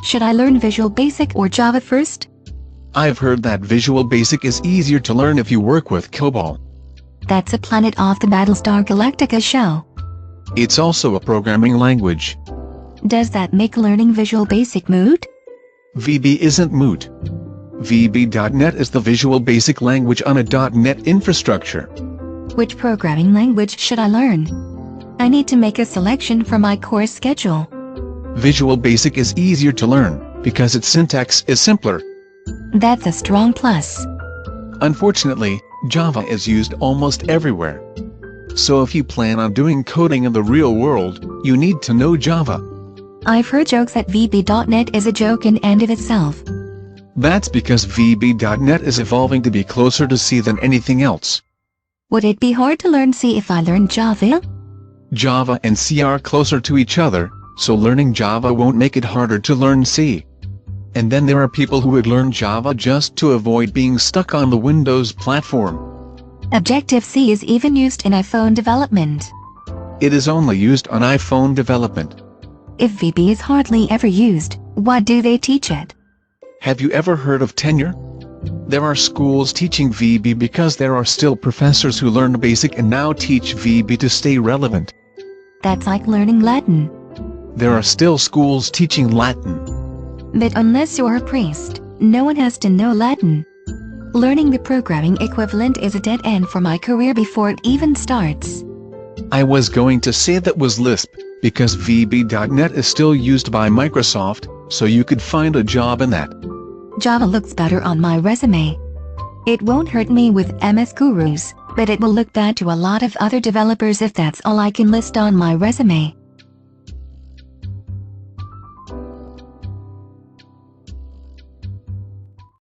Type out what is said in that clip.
Should I learn Visual Basic or Java first? I've heard that Visual Basic is easier to learn if you work with COBOL. That's a planet off the Battlestar Galactica show. It's also a programming language. Does that make learning Visual Basic moot? VB isn't moot. VB.NET is the Visual Basic language on a .NET infrastructure. Which programming language should I learn? I need to make a selection for my course schedule. Visual Basic is easier to learn because its syntax is simpler. That's a strong plus. Unfortunately, Java is used almost everywhere. So if you plan on doing coding in the real world, you need to know Java. I've heard jokes that VB.NET is a joke in and of itself. That's because VB.NET is evolving to be closer to C than anything else. Would it be hard to learn C if I learned Java? Java and C are closer to each other, so learning Java won't make it harder to learn C. And then there are people who would learn Java just to avoid being stuck on the Windows platform. Objective-C is even used in iPhone development. It is only used on iPhone development. If VB is hardly ever used, why do they teach it? Have you ever heard of tenure? There are schools teaching VB because there are still professors who learned Basic and now teach VB to stay relevant. That's like learning Latin. There are still schools teaching Latin. But unless you're a priest, no one has to know Latin. Learning the programming equivalent is a dead end for my career before it even starts. I was going to say that was Lisp, because VB.NET is still used by Microsoft, so you could find a job in that. Java looks better on my resume. It won't hurt me with MS Gurus, but it will look bad to a lot of other developers if that's all I can list on my resume.